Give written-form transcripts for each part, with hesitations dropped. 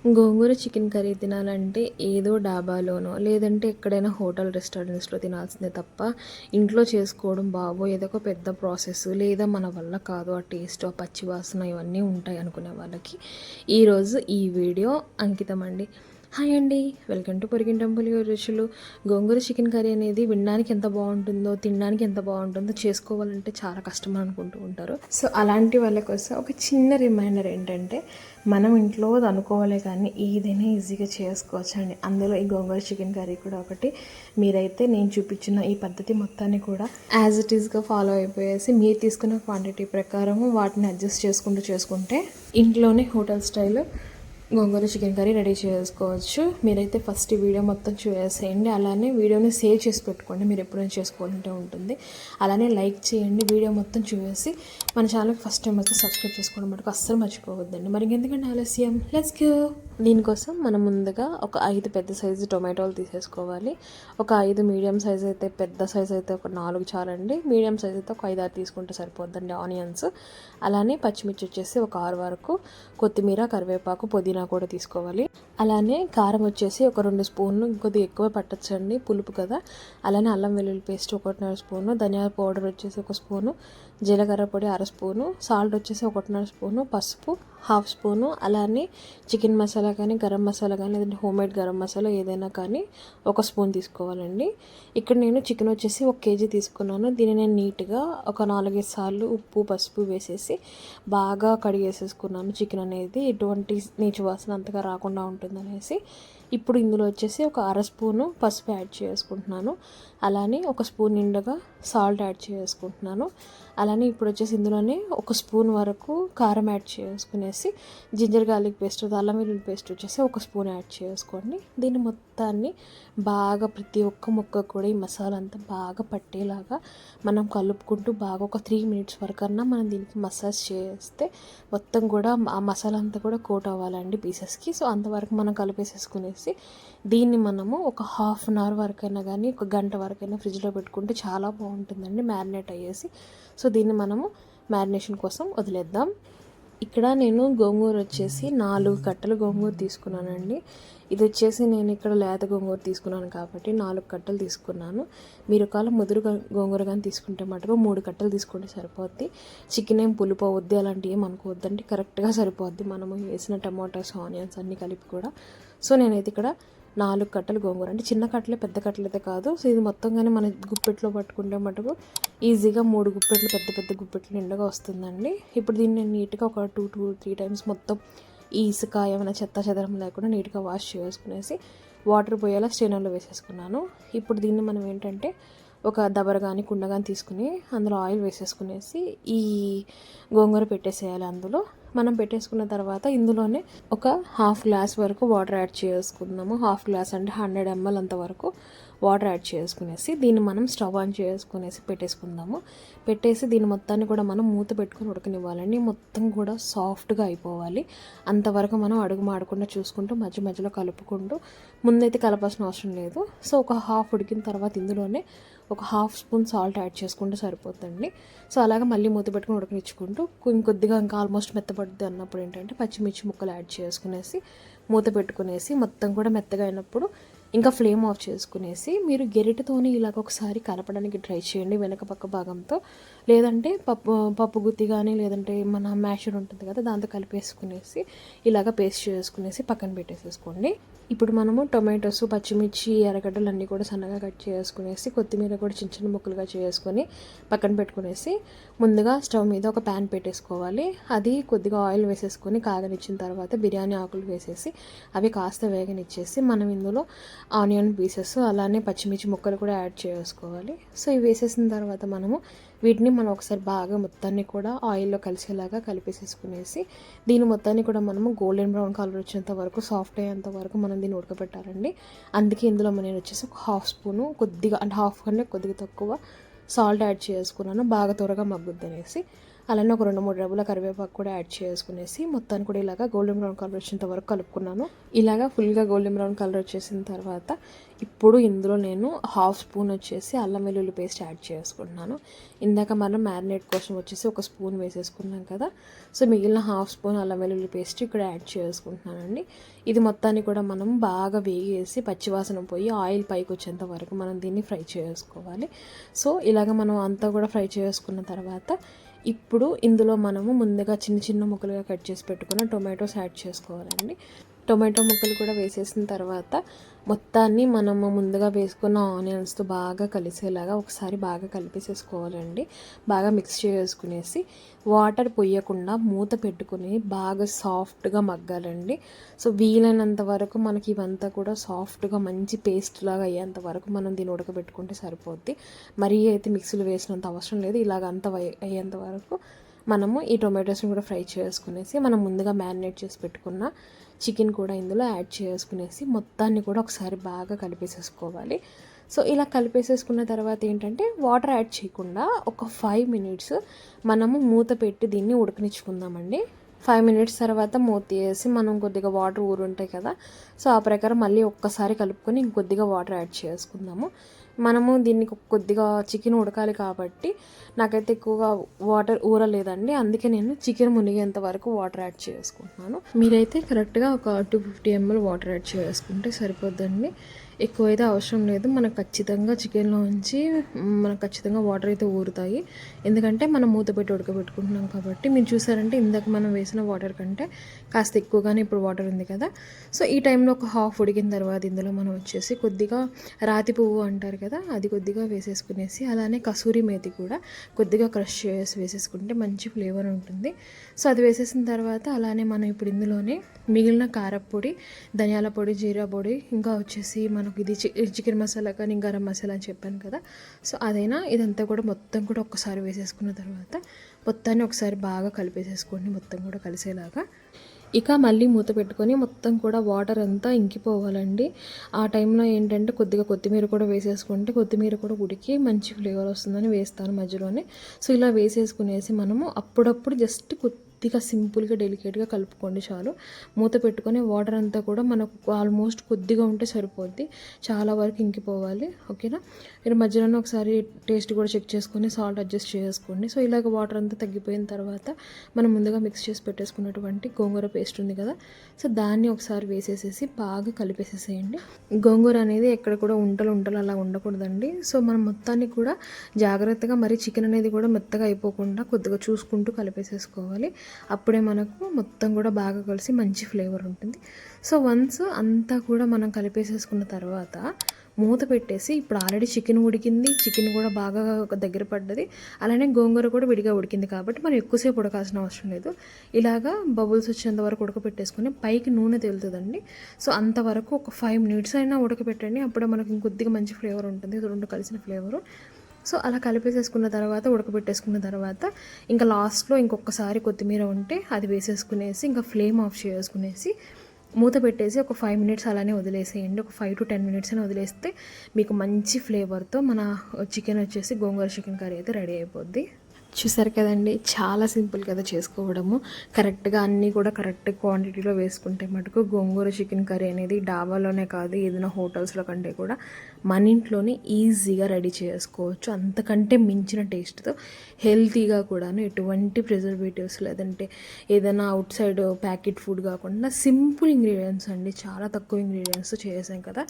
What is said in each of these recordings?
గోంగూర chicken curry తినాలంటే ఏదో డాబాలోనో లేదంటే ఎక్కడైనా హోటల్ రెస్టారెంట్స్లో తినాల్సిందే తప్ప ఇంట్లో చేసుకోవడం ఏదో ఒక పెద్ద ప్రాసెస్ లేదా మన వల్ల కాదు, ఆ టేస్ట్, ఆ పచ్చి వాసన ఇవన్నీ ఉంటాయి అనుకునే వాళ్ళకి ఈరోజు ఈ వీడియో అంకితం అండి. హాయ్ అండి, వెల్కమ్ టు పొరిగింటి పులిహోర రుచులు. గోంగూర చికెన్ కర్రీ అనేది వినడానికి ఎంత బాగుంటుందో, తినడానికి ఎంత బాగుంటుందో, చేసుకోవాలంటే చాలా కష్టం అనుకుంటూ ఉంటారు. సో అలాంటి వాళ్ళ కోసం ఒక చిన్న రిమైండర్ ఏంటంటే, మనం ఇంట్లో అనుకోవాలి కానీ ఏదైనా ఈజీగా చేసుకోవచ్చు అండి. అందులో ఈ గోంగూర చికెన్ కర్రీ కూడా ఒకటి. మీరైతే నేను చూపించిన ఈ పద్ధతి మొత్తాన్ని కూడా యాజ్ ఇట్ ఈస్గా ఫాలో అయిపోయేసి మీరు తీసుకున్న క్వాంటిటీ ప్రకారం వాటిని అడ్జస్ట్ చేసుకుంటే ఇంట్లోనే హోటల్ స్టైల్ గోంగూర చికెన్ కర్రీ రెడీ చేసుకోవచ్చు. మీరైతే ఫస్ట్ ఈ వీడియో మొత్తం చూసేయండి. అలానే వీడియోని సేవ్ చేసి పెట్టుకోండి, మీరు ఎప్పుడైనా చేసుకోవాలంటే ఉంటుంది. అలానే లైక్ చేయండి, వీడియో మొత్తం చూసి మన ఛానల్కి ఫస్ట్ టైం అయితే సబ్స్క్రైబ్ చేసుకోవడం మటుకు అస్సలు మర్చిపోవద్దండి. మరి ఎందుకంటే ఆలస్యం, లెట్స్ గో. దీనికోసం మనం ముందుగా ఒక 5 పెద్ద సైజు టొమాటోలు తీసేసుకోవాలి. ఒక 5 మీడియం సైజ్ అయితే, పెద్ద సైజ్ అయితే ఒక 4 చాలండి. మీడియం సైజ్ అయితే ఒక 5-6 తీసుకుంటే సరిపోద్దండి. ఆనియన్స్, అలానే పచ్చిమిర్చి వచ్చేసి ఒక 6 వరకు, కొత్తిమీర, కరివేపాకు, పుదీనా కూడా తీసుకోవాలి. అలానే కారం వచ్చేసి ఒక 2 స్పూన్లు, ఇంకొద్దిగా ఎక్కువ పట్టచ్చండి పులుపు కదా. అలానే అల్లం వెల్లుల్లి పేస్ట్ 1.5 స్పూను, ధనియాల పౌడర్ వచ్చేసి 1 స్పూను, జీలకర్ర పొడి 1/2 స్పూను, సాల్ట్ వచ్చేసి 1.5 స్పూను, పసుపు 1/2 స్పూను, అలానే చికెన్ మసాలా కానీ, గరం మసాలా కానీ, లేదంటే హోమ్మేడ్ గరం మసాలా ఏదైనా కానీ 1 స్పూన్ తీసుకోవాలండి. ఇక్కడ నేను చికెన్ వచ్చేసి 1 కేజీ తీసుకున్నాను. దీన్ని నేను నీట్గా ఒక 4-5 సార్లు ఉప్పు, పసుపు వేసేసి బాగా కడిగేసేసుకున్నాను. చికెన్ అనేది ఎటువంటి నీచు వాసన అంతగా రాకుండా ఉంటుందనేసి. ఇప్పుడు ఇందులో వచ్చేసి ఒక 1/2 స్పూను పసుపు యాడ్ చేసుకుంటున్నాను. అలానే 1 స్పూన్ నిండుగా సాల్ట్ యాడ్ చేసుకుంటున్నాను. అలానే ఇప్పుడు వచ్చేసి ఇందులోనే 1 స్పూన్ వరకు కారం యాడ్ చేసుకునేసి, జింజర్ గార్లిక్ పేస్ట్, అల్లం వెల్లుల్లి పేస్ట్ వచ్చేసి 1 స్పూన్ యాడ్ చేసుకోండి. దీన్ని మొత్తాన్ని బాగా ప్రతి ఒక్క ముక్క కూడా ఈ మసాలా అంతా బాగా పట్టేలాగా మనం కలుపుకుంటూ బాగా ఒక 3 మినిట్స్ వరకు అన్నా మనం దీనికి మసాజ్ చేస్తే మొత్తం కూడా ఆ మసాలా అంతా కూడా కోట్ అవ్వాలండి పీసెస్కి. సో అంతవరకు మనం కలిపేసేసుకునేసి దీన్ని మనము ఒక 1/2 అవర్ వరకైనా కానీ, ఒక గంట వరకైనా ఫ్రిడ్జ్లో పెట్టుకుంటే చాలా బాగుంటుందండి మ్యారినేట్ అయ్యేసి. సో దీన్ని మనము మ్యారినేషన్ కోసం వదిలేద్దాం. ఇక్కడ నేను గోంగూర వచ్చేసి 4 కట్టలు గోంగూర తీసుకున్నానండి. ఇది వచ్చేసి నేను ఇక్కడ లేత గోంగూర తీసుకున్నాను కాబట్టి 4 కట్టలు తీసుకున్నాను. మీరు ఒకవేళ ముదురు గోంగూర కానీ తీసుకుంటే మటుకు 3 కట్టలు తీసుకుంటే సరిపోద్ది. చికెన్ ఏం పులుపు అవద్ది అలాంటివి ఏం అనుకోవద్దండి, కరెక్ట్గా సరిపోద్ది మనము వేసిన టమాటోస్, ఆనియన్స్ అన్నీ కలిపి కూడా. సో నేనైతే ఇక్కడ 4 కట్టలు గోంగూర, అంటే చిన్న కట్టలే, పెద్ద కట్టలు అయితే కాదు. సో ఇది మొత్తంగానే మన గుప్పెట్లో పట్టుకుంటే మటుకు ఈజీగా 3 గుప్పెట్లు, పెద్ద పెద్ద గుప్పెట్లు నిండుగా వస్తుందండి. ఇప్పుడు దీన్ని నేను నీట్గా ఒక 2-3 టైమ్స్ మొత్తం ఈ ఇసుక ఏమైనా చెత్త చెదరం లేకుండా నీట్గా వాష్ చేసుకునేసి వాటర్ పోయేలా స్ట్రైనర్లో వేసేసుకున్నాను. ఇప్పుడు దీన్ని మనం ఏంటంటే ఒక దబర కానీ, కుండ కానీ తీసుకుని అందులో ఆయిల్ వేసేసుకునేసి ఈ గోంగూర పెట్టేసేయాలి. అందులో మనం పెట్టేసుకున్న తర్వాత ఇందులోనే ఒక 1/2 గ్లాస్ వరకు వాటర్ యాడ్ చేసుకుందాము. 1/2 గ్లాస్ అంటే 100 ml అంతవరకు వాటర్ యాడ్ చేసుకునేసి దీన్ని మనం స్టవ్ ఆన్ చేసుకునేసి పెట్టేసుకుందాము. పెట్టేసి దీని మొత్తాన్ని కూడా మనం మూత పెట్టుకుని ఉడకనివ్వాలండి. మొత్తం కూడా సాఫ్ట్గా అయిపోవాలి. అంతవరకు మనం అడుగు మాడకుండా చూసుకుంటూ మధ్య మధ్యలో కలుపుకుంటూ, ముందైతే కలపాల్సిన అవసరం లేదు. సో ఒక హాఫ్ ఉడికిన తర్వాత ఇందులోనే ఒక 1/2 స్పూన్ సాల్ట్ యాడ్ చేసుకుంటే సరిపోతుంది. సో అలాగే మళ్ళీ మూత పెట్టుకుని ఉడకనిచ్చుకుంటూ ఇంకొద్దిగా ఇంకా ఆల్మోస్ట్ మెత్తపడుతుంది అన్నప్పుడు ఏంటంటే పచ్చిమిర్చి ముక్కలు యాడ్ చేసుకునేసి మూత పెట్టుకునేసి మొత్తం కూడా మెత్తగా అయినప్పుడు ఇంకా ఫ్లేమ్ ఆఫ్ చేసుకునేసి మీరు గెరిటతోని ఇలాగ ఒకసారి కలపడానికి ట్రై చేయండి వెనక పక్క భాగంతో. లేదంటే పప్పు గుత్తి కానీ, లేదంటే మన మ్యాషర్ ఉంటుంది కదా దాంతో కలిపేసుకునేసి ఇలాగ పేస్ట్ చేసుకునేసి పక్కన పెట్టేసేసుకోండి. ఇప్పుడు మనము టొమాటోస్, పచ్చిమిర్చి, ఎర్రగడ్డలు అన్నీ కూడా సన్నగా కట్ చేసుకునేసి, కొత్తిమీర కూడా చిన్న చిన్న ముక్కలుగా చేసుకొని పక్కన పెట్టుకునేసి ముందుగా స్టవ్ మీద ఒక ప్యాన్ పెట్టేసుకోవాలి. అది కొద్దిగా ఆయిల్ వేసేసుకొని కాగనిచ్చిన తర్వాత బిర్యానీ ఆకులు వేసేసి అవి కాస్త వేగనిచ్చేసి మనం ఇందులో ఆనియన్ పీసెస్, అలానే పచ్చిమిర్చి ముక్కలు కూడా యాడ్ చేసుకోవాలి. సో ఇవి వేసేసిన తర్వాత మనం ఒకసారి బాగా మొత్తాన్ని కూడా ఆయిల్లో కలిసేలాగా కలిపేసేసుకునేసి దీని మొత్తాన్ని కూడా మనము గోల్డెన్ బ్రౌన్ కలర్ వచ్చేంత వరకు, సాఫ్ట్ అయ్యేంత వరకు మనం దీన్ని ఉడకబెట్టాలండి. అందుకే ఇందులో నేను వచ్చేసి ఒక 1/2 స్పూను, కొద్దిగా అంటే హాఫ్ కంటే కొద్దిగా తక్కువ సాల్ట్ యాడ్ చేసుకున్నాను, బాగా త్వరగా మగ్గుద్ది అనేసి. అలానే ఒక 2-3 రెబ్బల కరివేపాకు కూడా యాడ్ చేసుకునేసి మొత్తాన్ని కూడా ఇలాగా గోల్డెన్ బ్రౌన్ కలర్ వచ్చేంత వరకు కలుపుకున్నాను. ఇలాగా ఫుల్గా గోల్డెన్ బ్రౌన్ కలర్ వచ్చేసిన తర్వాత ఇప్పుడు ఇందులో నేను 1/2 స్పూన్ వచ్చేసి అల్లం వెల్లుల్లి పేస్ట్ యాడ్ చేసుకుంటున్నాను. ఇందాక మనం మ్యారినేట్ కోసం వచ్చేసి 1 స్పూన్ వేసేసుకున్నాం కదా, సో మిగిలిన 1/2 స్పూన్ అల్లం వెల్లుల్లి పేస్ట్ ఇక్కడ యాడ్ చేసుకుంటున్నానండి. ఇది మొత్తాన్ని కూడా మనం బాగా వేగేసి పచ్చివాసన పోయి ఆయిల్ పైకి వచ్చేంత వరకు మనం దీన్ని ఫ్రై చేసుకోవాలి. సో ఇలాగ మనం అంతా కూడా ఫ్రై చేసుకున్న తర్వాత ఇప్పుడు ఇందులో మనము ముందుగా చిన్న చిన్న ముక్కలుగా కట్ చేసి పెట్టుకున్న టొమాటోస్ యాడ్ చేసుకోవాలండి. టొమాటో ముక్కలు కూడా వేసేసిన తర్వాత మొత్తాన్ని మనము ముందుగా వేసుకున్న ఆనియన్స్తో బాగా కలిసేలాగా ఒకసారి బాగా కలిపేసేసుకోవాలండి. బాగా మిక్స్ చేసుకునేసి వాటర్ పొయ్యకుండా మూత పెట్టుకుని బాగా సాఫ్ట్గా మగ్గాలండి. సో వీలైనంత వరకు మనకి ఇవంతా కూడా సాఫ్ట్గా మంచి పేస్ట్ లాగా అయ్యేంత వరకు మనం దీన్ని ఉడకబెట్టుకుంటే సరిపోద్ది. మరీ అయితే మిక్సీలో వేసినంత అవసరం లేదు. ఇలాగ అంత అయ్యేంత వరకు మనము ఈ టొమాటోస్ని కూడా ఫ్రై చేసుకునేసి మనం ముందుగా మ్యారినేట్ చేసి పెట్టుకున్న చికెన్ కూడా ఇందులో యాడ్ చేసుకునేసి మొత్తాన్ని కూడా ఒకసారి బాగా కలిపేసేసుకోవాలి. సో ఇలా కలిపేసేసుకున్న తర్వాత ఏంటంటే వాటర్ యాడ్ చేయకుండా ఒక 5 మినిట్స్ మనము మూత పెట్టి దీన్ని ఉడకనిచ్చుకుందామండి. 5 మినిట్స్ తర్వాత మూత వేసి మనం కొద్దిగా వాటర్ ఊరుంటాయి కదా, సో ఆ ప్రకారం మళ్ళీ ఒక్కసారి కలుపుకొని ఇంకొద్దిగా వాటర్ యాడ్ చేసుకుందాము. మనము దీన్ని కొద్దిగా చికెన్ ఉడకాలి కాబట్టి నాకైతే ఎక్కువగా వాటర్ ఊరలేదండి, అందుకే నేను చికెన్ మునిగేంత వరకు వాటర్ యాడ్ చేసుకుంటున్నాను. మీరైతే కరెక్ట్గా ఒక 250 ml వాటర్ యాడ్ చేసుకుంటే సరిపోద్దండి. ఎక్కువైతే అవసరం లేదు. మనకు ఖచ్చితంగా చికెన్లో నుంచి మనకు ఖచ్చితంగా వాటర్ అయితే ఊరుతాయి, ఎందుకంటే మనం మూత పెట్టి ఉడకబెట్టుకుంటున్నాం కాబట్టి. మీరు చూసారంటే ఇందాక మనం వేసిన వాటర్ కంటే కాస్త ఎక్కువగానే ఇప్పుడు వాటర్ ఉంది కదా, సో ఈ టైంలో ఒక హాఫ్ ఉడికిన తర్వాత ఇందులో మనం వచ్చేసి కొద్దిగా రాతి పువ్వు అంటారు కదా, అది కొద్దిగా వేసేసుకునేసి అలానే కసూరి మేతి కూడా కొద్దిగా క్రష్ చేసి వేసేసుకుంటే మంచి ఫ్లేవర్ ఉంటుంది. సో అది వేసేసిన తర్వాత అలానే మనం ఇప్పుడు ఇందులోనే మిగిలిన కారపొడి, ధనియాల పొడి, జీరా పొడి, ఇంకా వచ్చేసి మనకు ఇది చికెన్ మసాలా కానీ గరం మసాలా అని చెప్పాను కదా, సో అదైనా ఇదంతా కూడా మొత్తం కూడా ఒక్కసారి వేసేసుకున్న తర్వాత మొత్తాన్ని ఒకసారి బాగా కలిపేసేసుకోండి, మొత్తం కూడా కలిసేలాగా. ఇక మళ్ళీ మూత పెట్టుకొని మొత్తం కూడా వాటర్ అంతా ఇంకిపోవాలండి. ఆ టైంలో ఏంటంటే కొద్దిగా కొత్తిమీర కూడా వేసేసుకుంటే కొత్తిమీర కూడా ఉడికి మంచి ఫ్లేవర్ వస్తుందని వేస్తాను మధ్యలోనే. సో ఇలా వేసేసుకునేసి మనము అప్పుడప్పుడు జస్ట్ కొద్దిగా సింపుల్గా డెలికేట్గా కలుపుకోండి చాలు. మూత పెట్టుకొని వాటర్ అంతా కూడా మనకు ఆల్మోస్ట్ కొద్దిగా ఉంటే సరిపోద్ది, చాలా వరకు ఇంకిపోవాలి. ఓకేనా, మీరు మధ్యలోనే ఒకసారి టేస్ట్ కూడా చెక్ చేసుకొని సాల్ట్ అడ్జస్ట్ చేసుకోండి. సో ఇలాగ వాటర్ అంతా తగ్గిపోయిన తర్వాత మనం ముందుగా మిక్స్ చేసి పెట్టేసుకున్నటువంటి గోంగూర పేస్ట్ ఉంది కదా, సో దాన్ని ఒకసారి వేసేసేసి బాగా కలిపేసేసేయండి. గోంగూర అనేది ఎక్కడ కూడా ఉంటలు అలా ఉండకూడదండి. సో మనం మొత్తాన్ని కూడా జాగ్రత్తగా, మరి చికెన్ అనేది కూడా మెత్తగా అయిపోకుండా కొద్దిగా చూసుకుంటూ కలిపేసేసుకోవాలి. అప్పుడే మనకు మొత్తం కూడా బాగా కలిసి మంచి ఫ్లేవర్ ఉంటుంది. సో వన్స్ అంతా కూడా మనం కలిపేసేసుకున్న తర్వాత మూత పెట్టేసి, ఇప్పుడు ఆల్రెడీ చికెన్ ఉడికింది, చికెన్ కూడా బాగా దగ్గర పడ్డది, అలానే గోంగూర కూడా విడిగా ఉడికింది కాబట్టి మనం ఎక్కువసేపు ఉడకాల్సిన అవసరం లేదు. ఇలాగా బబుల్స్ వచ్చేంత వరకు ఉడకపెట్టేసుకొని పైకి నూనె తేలుతుందండి. సో అంతవరకు ఒక 5 మినిట్స్ అయినా ఉడకపెట్టండి, అప్పుడే మనకు ఇంకొద్దిగా మంచి ఫ్లేవర్ ఉంటుంది, రెండు కలిసిన ఫ్లేవరు. సో అలా కలిపేసేసుకున్న తర్వాత ఉడకబెట్టేసుకున్న తర్వాత ఇంకా లాస్ట్లో ఇంకొకసారి కొత్తిమీర ఉంటే అది వేసేసుకునేసి ఇంకా ఫ్లేమ్ ఆఫ్ చేసుకునేసి మూత పెట్టేసి ఒక 5 మినిట్స్ అలానే వదిలేసేయండి. ఒక 5 to 10 మినిట్స్ అని వదిలేస్తే మీకు మంచి ఫ్లేవర్తో మన చికెన్ వచ్చేసి గోంగూర చికెన్ కర్రీ అయితే రెడీ అయిపోద్ది. చూసారు కదండి, చాలా సింపుల్ కదా చేసుకోవడము. కరెక్ట్గా అన్నీ కూడా కరెక్ట్ క్వాంటిటీలో వేసుకుంటే మటుకు గోంగూర చికెన్ కర్రీ అనేది డాబాలోనే కాదు, ఏదైనా హోటల్స్లో కంటే కూడా మన ఇంట్లోనే ఈజీగా రెడీ చేసుకోవచ్చు. అంతకంటే మించిన టేస్ట్తో హెల్తీగా కూడాను, ఎటువంటి ప్రిజర్వేటివ్స్ లేదంటే ఏదైనా అవుట్ సైడ్ ప్యాకెట్ ఫుడ్ కాకుండా సింపుల్ ఇంగ్రీడియంట్స్ అండి, చాలా తక్కువ ఇంగ్రీడియంట్స్ చేసాం కదా.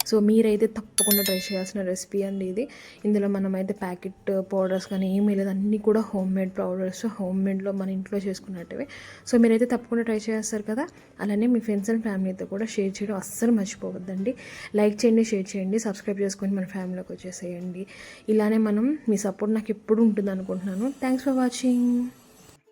సో మీరైతే తప్పకుండా ట్రై చేయాల్సిన రెసిపీ అండి ఇది. ఇందులో మనమైతే ప్యాకెట్ పౌడర్స్ కానీ ఏమీ లేదు, అన్నీ కూడా హోమ్ మేడ్ పౌడర్స్, హోమ్ మేడ్లో మన ఇంట్లో చేసుకున్నట్టువే. సో మీరైతే తప్పకుండా ట్రై చేస్తారు కదా. అలానే మీ ఫ్రెండ్స్ అండ్ ఫ్యామిలీతో కూడా షేర్ చేయడం అస్సలు మర్చిపోవద్దండి. లైక్ చేయండి, షేర్ చేయండి, సబ్స్క్రైబ్ చేసుకొని మన ఫ్యామిలీలోకి వచ్చేసేయండి. ఇలానే మనం మీ సపోర్ట్ నాకు ఎప్పుడు ఉంటుంది అనుకుంటున్నాను. Thanks for watching.